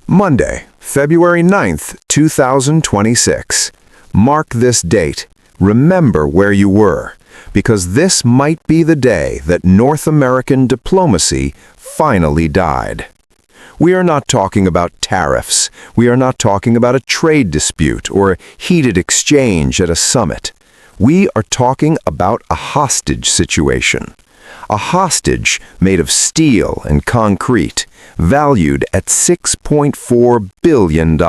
Monday, February 9th, 2026. Mark this date. Remember where you were, because this might be the day that North American diplomacy finally died. We are not talking about tariffs. We are not talking about a trade dispute or a heated exchange at a summit. We are talking about a hostage situation. A hostage made of steel and concrete, valued at $6.4 billion.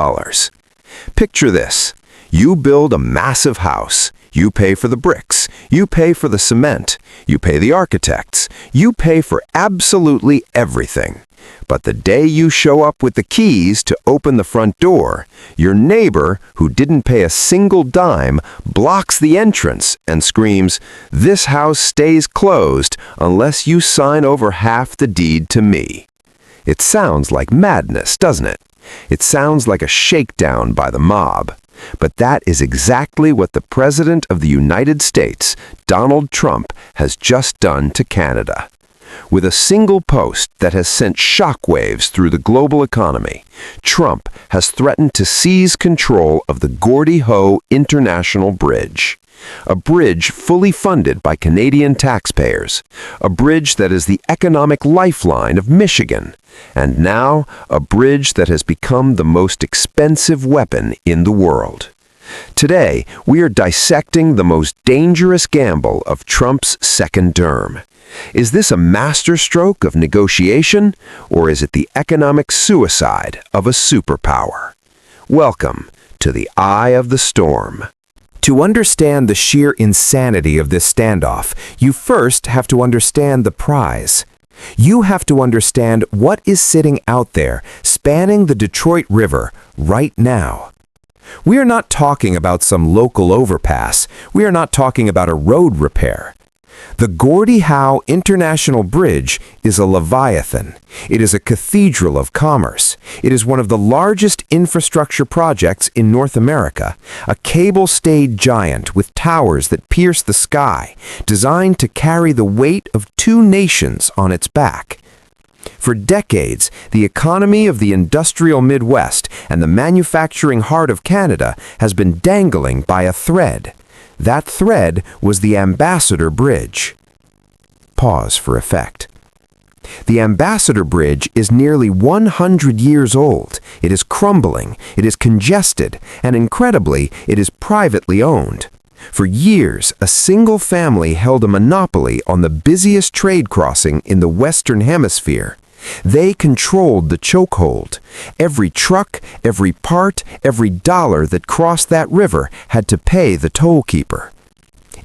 Picture this. You build a massive house. You pay for the bricks. You pay for the cement. You pay the architects. You pay for absolutely everything. But the day you show up with the keys to open the front door, your neighbor, who didn't pay a single dime, blocks the entrance and screams, "This house stays closed unless you sign over half the deed to me." It sounds like madness, doesn't it? It sounds like a shakedown by the mob. But that is exactly what the President of the United States, Donald Trump, has just done to Canada. With a single post that has sent shockwaves through the global economy, Trump has threatened to seize control of the Gordie Howe International Bridge. A bridge fully funded by Canadian taxpayers. A bridge that is the economic lifeline of Michigan. And now, a bridge that has become the most expensive weapon in the world. Today, we are dissecting the most dangerous gamble of Trump's second term. Is this a masterstroke of negotiation, or is it the economic suicide of a superpower? Welcome to the Eye of the Storm. To understand the sheer insanity of this standoff, you first have to understand the prize. You have to understand what is sitting out there, spanning the Detroit River right now. We are not talking about some local overpass. We are not talking about a road repair. The Gordie Howe International Bridge is a leviathan. It is a cathedral of commerce. It is one of the largest infrastructure projects in North America, a cable-stayed giant with towers that pierce the sky, designed to carry the weight of two nations on its back. For decades, the economy of the industrial Midwest and the manufacturing heart of Canada has been dangling by a thread. That thread was the Ambassador Bridge. Pause for effect. The Ambassador Bridge is nearly 100 years old. It is crumbling, it is congested, and incredibly, it is privately owned. For years, a single family held a monopoly on the busiest trade crossing in the Western Hemisphere. They controlled the chokehold. Every truck, every part, every dollar that crossed that river had to pay the tollkeeper.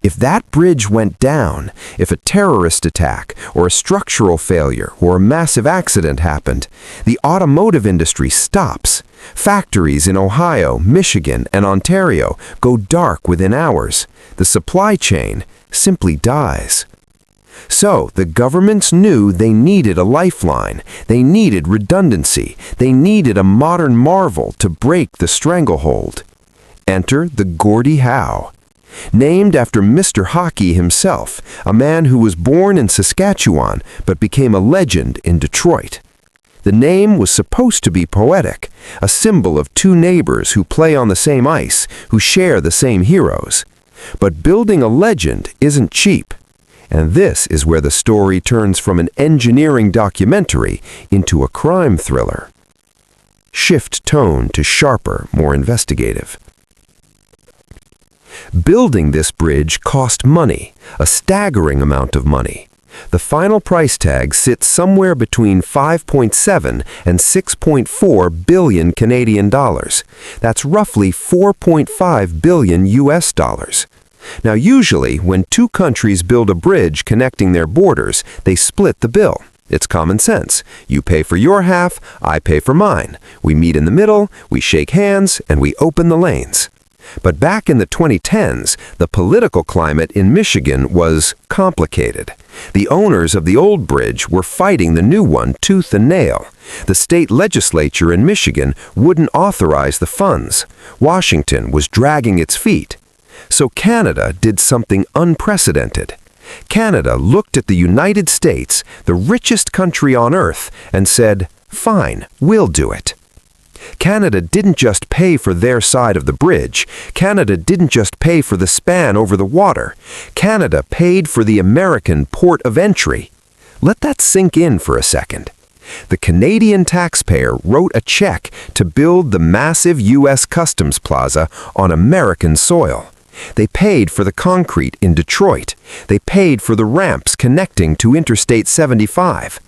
If that bridge went down, if a terrorist attack or a structural failure or a massive accident happened, the automotive industry stops. Factories in Ohio, Michigan, and Ontario go dark within hours. The supply chain simply dies. So, the governments knew they needed a lifeline, they needed redundancy, they needed a modern marvel to break the stranglehold. Enter the Gordie Howe. Named after Mr. Hockey himself, a man who was born in Saskatchewan but became a legend in Detroit. The name was supposed to be poetic, a symbol of two neighbors who play on the same ice, who share the same heroes. But building a legend isn't cheap. And this is where the story turns from an engineering documentary into a crime thriller. Shift tone to sharper, more investigative. Building this bridge cost money, a staggering amount of money. The final price tag sits somewhere between 5.7 and 6.4 billion Canadian dollars. That's roughly 4.5 billion US dollars. Now, usually, when two countries build a bridge connecting their borders, they split the bill. It's common sense. You pay for your half, I pay for mine. We meet in the middle, we shake hands, and we open the lanes. But back in the 2010s, the political climate in Michigan was complicated. The owners of the old bridge were fighting the new one tooth and nail. The state legislature in Michigan wouldn't authorize the funds. Washington was dragging its feet. So Canada did something unprecedented. Canada looked at the United States, the richest country on earth, and said, "Fine, we'll do it." Canada didn't just pay for their side of the bridge. Canada didn't just pay for the span over the water. Canada paid for the American port of entry. Let that sink in for a second. The Canadian taxpayer wrote a check to build the massive U.S. Customs Plaza on American soil. They paid for the concrete in Detroit. They paid for the ramps connecting to Interstate 75.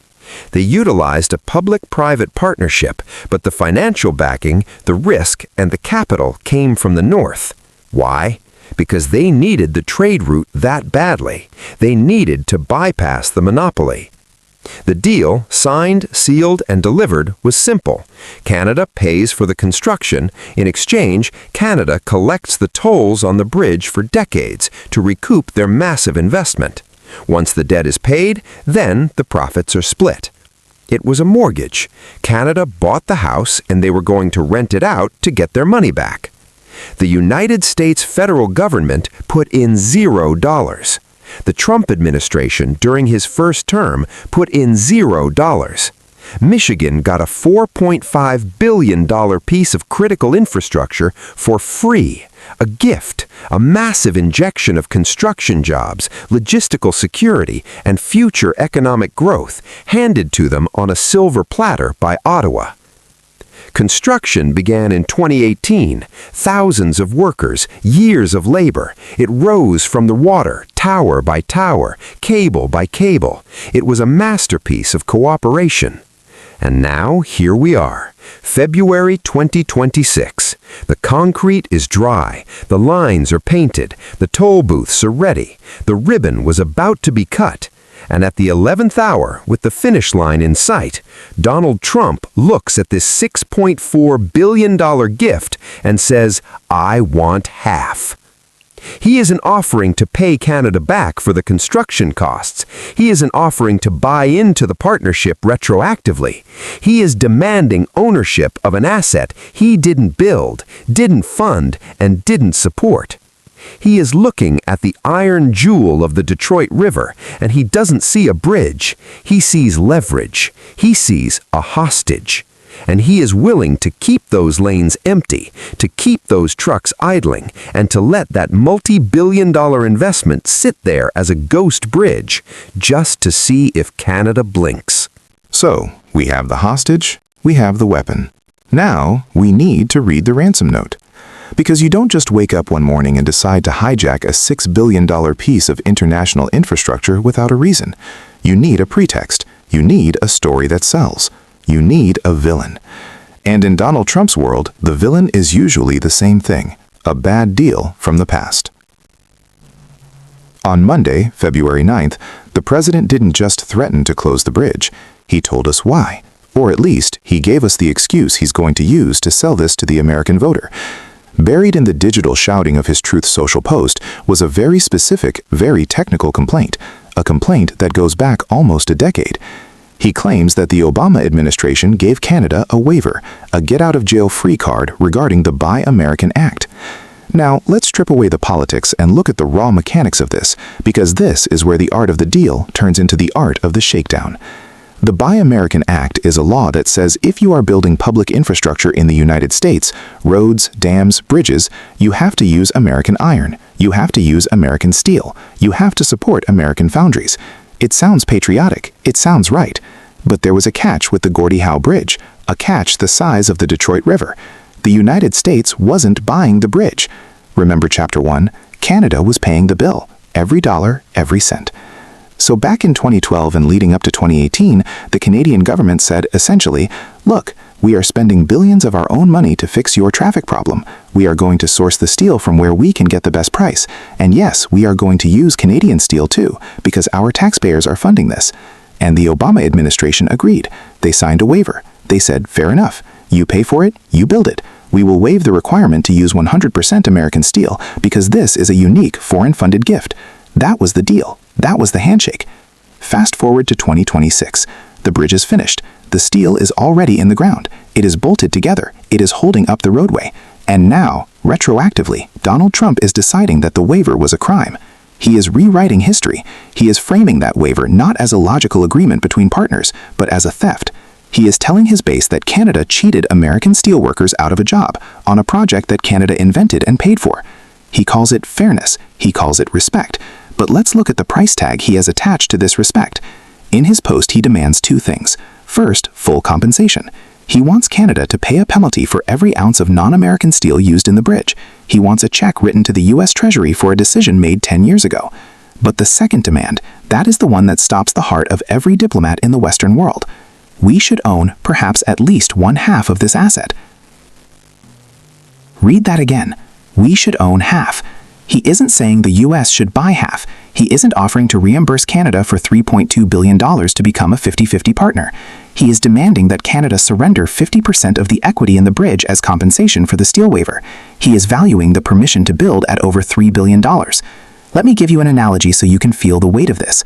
They utilized a public-private partnership, but the financial backing, the risk, and the capital came from the North. Why? Because they needed the trade route that badly. They needed to bypass the monopoly. The deal, signed, sealed, and delivered, was simple. Canada pays for the construction. In exchange, Canada collects the tolls on the bridge for decades to recoup their massive investment. Once the debt is paid, then the profits are split. It was a mortgage. Canada bought the house and they were going to rent it out to get their money back. The United States federal government put in $0. The Trump administration, during his first term, put in $0. Michigan got a $4.5 billion piece of critical infrastructure for free. A gift, a massive injection of construction jobs, logistical security, and future economic growth handed to them on a silver platter by Ottawa. Construction began in 2018. Thousands of workers, years of labor. It rose from the water, tower by tower, cable by cable. It was a masterpiece of cooperation. And now, here we are, February 2026. The concrete is dry, the lines are painted, the toll booths are ready, the ribbon was about to be cut. And at the 11th hour, with the finish line in sight, Donald Trump looks at this $6.4 billion gift and says, "I want half." He isn't offering to pay Canada back for the construction costs. He isn't offering to buy into the partnership retroactively. He is demanding ownership of an asset he didn't build, didn't fund, and didn't support. He is looking at the iron jewel of the Detroit River, and he doesn't see a bridge. He sees leverage. He sees a hostage. And he is willing to keep those lanes empty, to keep those trucks idling, and to let that multi-billion-dollar investment sit there as a ghost bridge, just to see if Canada blinks. So, we have the hostage, we have the weapon. Now, we need to read the ransom note. Because you don't just wake up one morning and decide to hijack a $6 billion piece of international infrastructure without a reason. You need a pretext. You need a story that sells. You need a villain. And in Donald Trump's world, the villain is usually the same thing, a bad deal from the past. On Monday, February 9th, the president didn't just threaten to close the bridge. He told us why. Or at least, he gave us the excuse he's going to use to sell this to the American voter. Buried in the digital shouting of his Truth Social post was a very specific, very technical complaint, a complaint that goes back almost a decade. He claims that the Obama administration gave Canada a waiver, a get-out-of-jail-free card regarding the Buy American Act. Now, let's strip away the politics and look at the raw mechanics of this, because this is where the art of the deal turns into the art of the shakedown. The Buy American Act is a law that says if you are building public infrastructure in the United States, roads, dams, bridges, you have to use American iron, you have to use American steel, you have to support American foundries. It sounds patriotic, it sounds right, but there was a catch with the Gordie Howe Bridge, a catch the size of the Detroit River. The United States wasn't buying the bridge. Remember Chapter 1? Canada was paying the bill, every dollar, every cent. So back in 2012 and leading up to 2018, the Canadian government said essentially, look, we are spending billions of our own money to fix your traffic problem. We are going to source the steel from where we can get the best price. And yes, we are going to use Canadian steel too, because our taxpayers are funding this. And the Obama administration agreed. They signed a waiver. They said, fair enough. You pay for it, you build it. We will waive the requirement to use 100% American steel because this is a unique foreign-funded gift. That was the deal. That was the handshake. Fast forward to 2026. The bridge is finished. The steel is already in the ground. It is bolted together. It is holding up the roadway. And now, retroactively, Donald Trump is deciding that the waiver was a crime. He is rewriting history. He is framing that waiver not as a logical agreement between partners, but as a theft. He is telling his base that Canada cheated American steelworkers out of a job on a project that Canada invented and paid for. He calls it fairness. He calls it respect. But let's look at the price tag he has attached to this respect. In his post, he demands two things. First, full compensation. He wants Canada to pay a penalty for every ounce of non-American steel used in the bridge. He wants a check written to the U.S. Treasury for a decision made 10 years ago. But the second demand, that is the one that stops the heart of every diplomat in the Western world. We should own perhaps at least 1/2 of this asset. Read that again. We should own half. He isn't saying the U.S. should buy half. He isn't offering to reimburse Canada for $3.2 billion to become a 50-50 partner. He is demanding that Canada surrender 50% of the equity in the bridge as compensation for the steel waiver. He is valuing the permission to build at over $3 billion. Let me give you an analogy so you can feel the weight of this.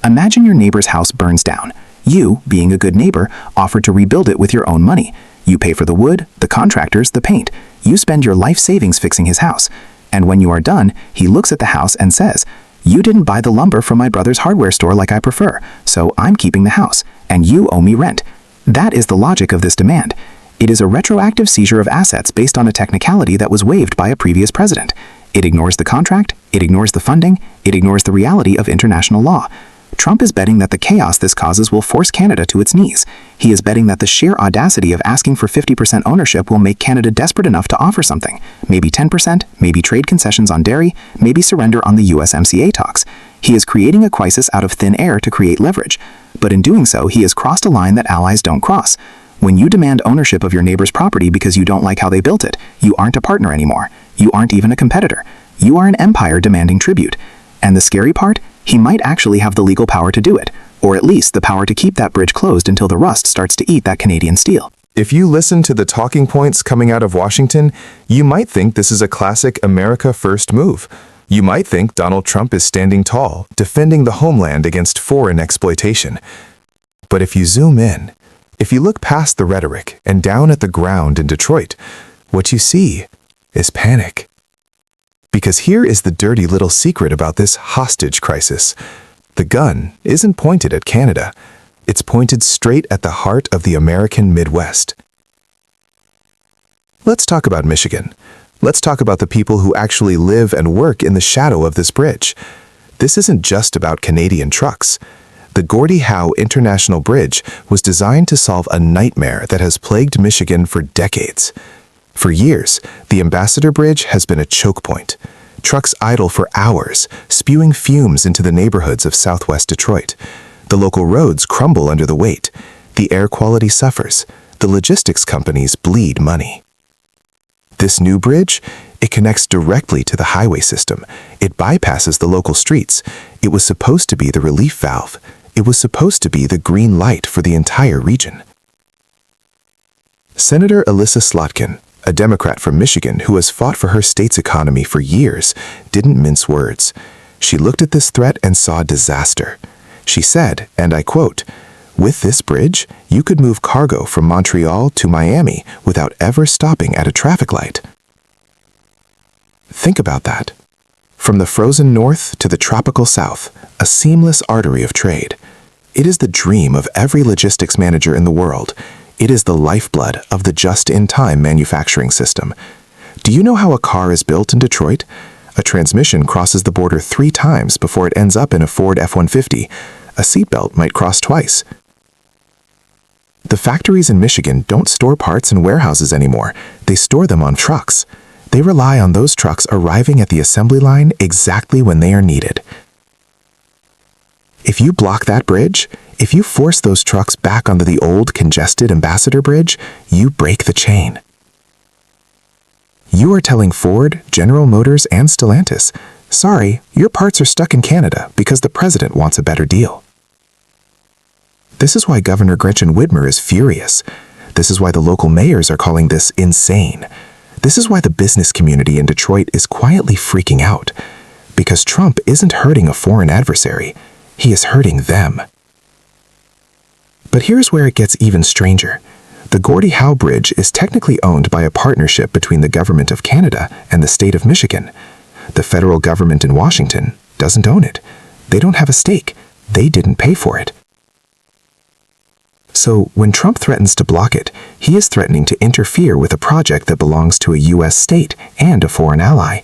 Imagine your neighbor's house burns down. You, being a good neighbor, offer to rebuild it with your own money. You pay for the wood, the contractors, the paint. You spend your life savings fixing his house. And when you are done, he looks at the house and says, "You didn't buy the lumber from my brother's hardware store like I prefer, so I'm keeping the house, and you owe me rent." That is the logic of this demand. It is a retroactive seizure of assets based on a technicality that was waived by a previous president. It ignores the contract, it ignores the funding, it ignores the reality of international law. Trump is betting that the chaos this causes will force Canada to its knees. He is betting that the sheer audacity of asking for 50% ownership will make Canada desperate enough to offer something. Maybe 10%, maybe trade concessions on dairy, maybe surrender on the USMCA talks. He is creating a crisis out of thin air to create leverage. But in doing so, he has crossed a line that allies don't cross. When you demand ownership of your neighbor's property because you don't like how they built it, you aren't a partner anymore. You aren't even a competitor. You are an empire demanding tribute. And the scary part? He might actually have the legal power to do it, or at least the power to keep that bridge closed until the rust starts to eat that Canadian steel. If you listen to the talking points coming out of Washington, you might think this is a classic America First move. You might think Donald Trump is standing tall, defending the homeland against foreign exploitation. But if you zoom in, if you look past the rhetoric and down at the ground in Detroit, what you see is panic. Because here is the dirty little secret about this hostage crisis. The gun isn't pointed at Canada. It's pointed straight at the heart of the American Midwest. Let's talk about Michigan. Let's talk about the people who actually live and work in the shadow of this bridge. This isn't just about Canadian trucks. The Gordie Howe International Bridge was designed to solve a nightmare that has plagued Michigan for decades. For years, the Ambassador Bridge has been a choke point. Trucks idle for hours, spewing fumes into the neighborhoods of southwest Detroit. The local roads crumble under the weight. The air quality suffers. The logistics companies bleed money. This new bridge, it connects directly to the highway system. It bypasses the local streets. It was supposed to be the relief valve. It was supposed to be the green light for the entire region. Senator Elissa Slotkin, a Democrat from Michigan who has fought for her state's economy for years, didn't mince words. She looked at this threat and saw disaster. She said, and I quote, "With this bridge, you could move cargo from Montreal to Miami without ever stopping at a traffic light." Think about that. From the frozen north to the tropical south, a seamless artery of trade. It is the dream of every logistics manager in the world. It is the lifeblood of the just-in-time manufacturing system. Do you know how a car is built in Detroit? A transmission crosses the border 3 times before it ends up in a Ford F-150. A seatbelt might cross twice. The factories in Michigan don't store parts in warehouses anymore. They store them on trucks. They rely on those trucks arriving at the assembly line exactly when they are needed. If you block that bridge, if you force those trucks back onto the old congested Ambassador Bridge, you break the chain. You are telling Ford, General Motors, and Stellantis, sorry, your parts are stuck in Canada because the president wants a better deal. This is why Governor Gretchen Whitmer is furious. This is why the local mayors are calling this insane. This is why the business community in Detroit is quietly freaking out. Because Trump isn't hurting a foreign adversary. He is hurting them. But here's where it gets even stranger. The Gordie Howe Bridge is technically owned by a partnership between the government of Canada and the state of Michigan. The federal government in Washington doesn't own it. They don't have a stake. They didn't pay for it. So when Trump threatens to block it, he is threatening to interfere with a project that belongs to a U.S. state and a foreign ally.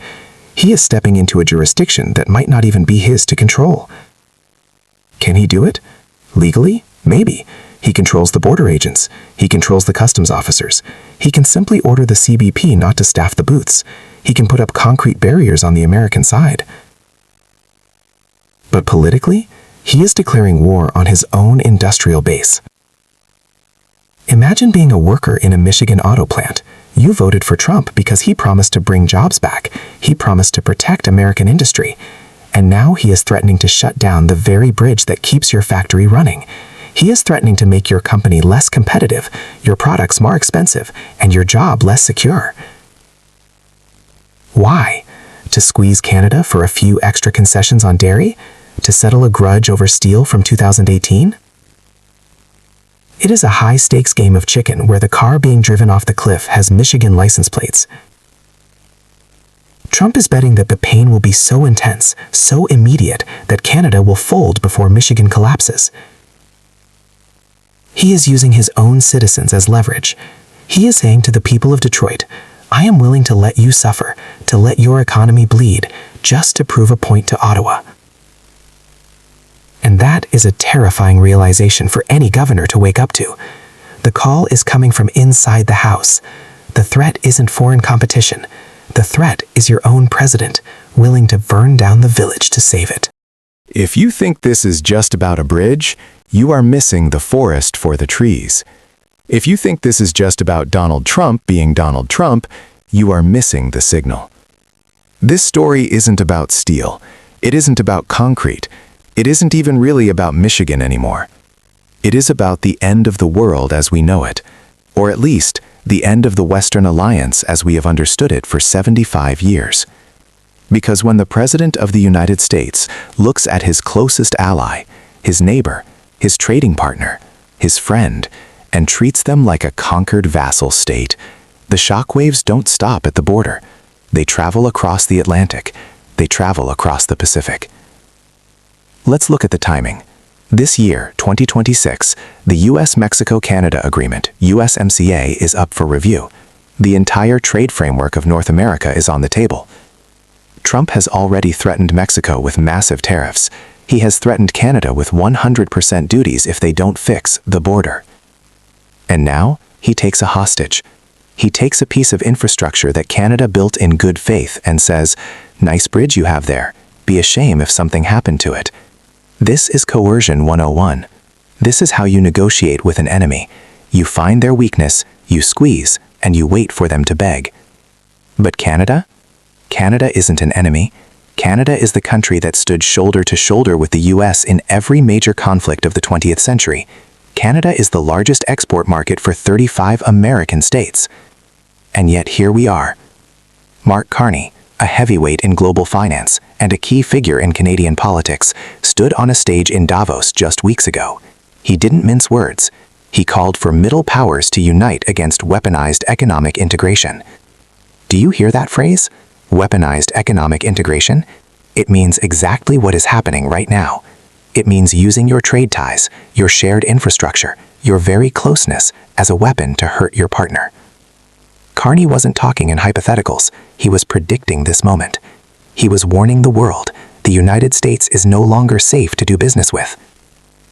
He is stepping into a jurisdiction that might not even be his to control. Can he do it? Legally? Maybe. He controls the border agents. He controls the customs officers. He can simply order the CBP not to staff the booths. He can put up concrete barriers on the American side. But politically, he is declaring war on his own industrial base. Imagine being a worker in a Michigan auto plant. You voted for Trump because he promised to bring jobs back. He promised to protect American industry. And now he is threatening to shut down the very bridge that keeps your factory running. He is threatening to make your company less competitive, your products more expensive, and your job less secure. Why? To squeeze Canada for a few extra concessions on dairy? To settle a grudge over steel from 2018? It is a high-stakes game of chicken where the car being driven off the cliff has Michigan license plates. Trump is betting that the pain will be so intense, so immediate, that Canada will fold before Michigan collapses. He is using his own citizens as leverage. He is saying to the people of Detroit, I am willing to let you suffer, to let your economy bleed, just to prove a point to Ottawa. And that is a terrifying realization for any governor to wake up to. The call is coming from inside the House. The threat isn't foreign competition. The threat is your own president, willing to burn down the village to save it. If you think this is just about a bridge, you are missing the forest for the trees. If you think this is just about Donald Trump being Donald Trump, you are missing the signal. This story isn't about steel. It isn't about concrete. It isn't even really about Michigan anymore. It is about the end of the world as we know it, or at least the end of the Western Alliance as we have understood it for 75 years. Because when the President of the United States looks at his closest ally, his neighbor, his trading partner, his friend, and treats them like a conquered vassal state, the shockwaves don't stop at the border. They travel across the Atlantic. They travel across the Pacific. Let's look at the timing. This year, 2026, the US-Mexico-Canada Agreement, USMCA, is up for review. The entire trade framework of North America is on the table. Trump has already threatened Mexico with massive tariffs. He has threatened Canada with 100% duties if they don't fix the border. And now, he takes a hostage. He takes a piece of infrastructure that Canada built in good faith and says, "Nice bridge you have there. Be a shame if something happened to it." This is coercion 101. This is how you negotiate with an enemy. You find their weakness, you squeeze, and you wait for them to beg. But Canada? Canada isn't an enemy. Canada is the country that stood shoulder to shoulder with the US in every major conflict of the 20th century. Canada is the largest export market for 35 American states. And yet here we are. Mark Carney, a heavyweight in global finance and a key figure in Canadian politics, stood on a stage in Davos just weeks ago. He didn't mince words. He called for middle powers to unite against weaponized economic integration. Do you hear that phrase? Weaponized economic integration? It means exactly what is happening right now. It means using your trade ties, your shared infrastructure, your very closeness as a weapon to hurt your partner. Carney wasn't talking in hypotheticals. He was predicting this moment. He was warning the world the United States is no longer safe to do business with.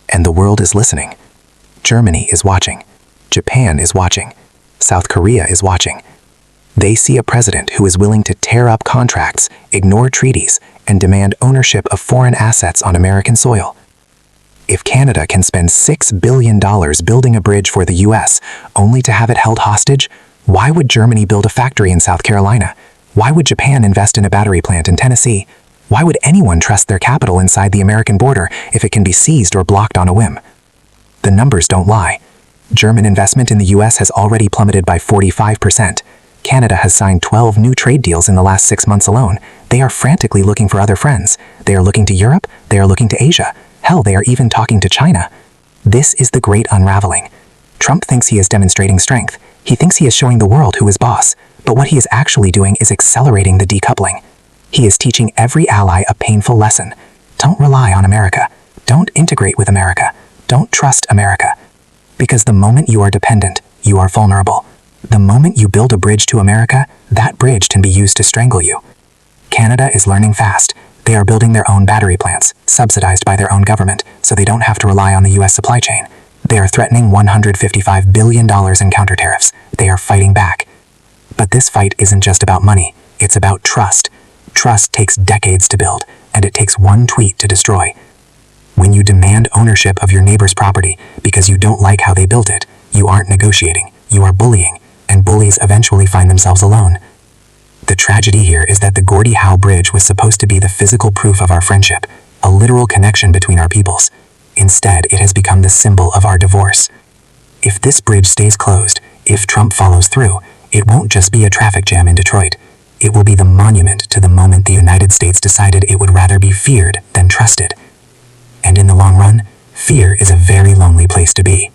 And the world is listening. Germany is watching. Japan is watching. South Korea is watching. They see a president who is willing to tear up contracts, ignore treaties, and demand ownership of foreign assets on American soil. If Canada can spend $6 billion building a bridge for the US, only to have it held hostage, why would Germany build a factory in South Carolina? Why would Japan invest in a battery plant in Tennessee? Why would anyone trust their capital inside the American border if it can be seized or blocked on a whim? The numbers don't lie. German investment in the US has already plummeted by 45%. Canada has signed 12 new trade deals in the last 6 months alone. They are frantically looking for other friends. They are looking to Europe. They are looking to Asia. Hell, they are even talking to China. This is the great unraveling. Trump thinks he is demonstrating strength. He thinks he is showing the world who is boss. But what he is actually doing is accelerating the decoupling. He is teaching every ally a painful lesson. Don't rely on America. Don't integrate with America. Don't trust America. Because the moment you are dependent, you are vulnerable. The moment you build a bridge to America, that bridge can be used to strangle you. Canada is learning fast. They are building their own battery plants, subsidized by their own government, so they don't have to rely on the US supply chain. They are threatening $155 billion in counter tariffs. They are fighting back. But this fight isn't just about money. It's about trust. Trust takes decades to build, and it takes one tweet to destroy. When you demand ownership of your neighbor's property because you don't like how they built it, you aren't negotiating, you are bullying, and bullies eventually find themselves alone. The tragedy here is that the Gordie Howe Bridge was supposed to be the physical proof of our friendship, a literal connection between our peoples. Instead, it has become the symbol of our divorce. If this bridge stays closed, if Trump follows through, it won't just be a traffic jam in Detroit. It will be the monument to the moment the United States decided it would rather be feared than trusted. And in the long run, fear is a very lonely place to be.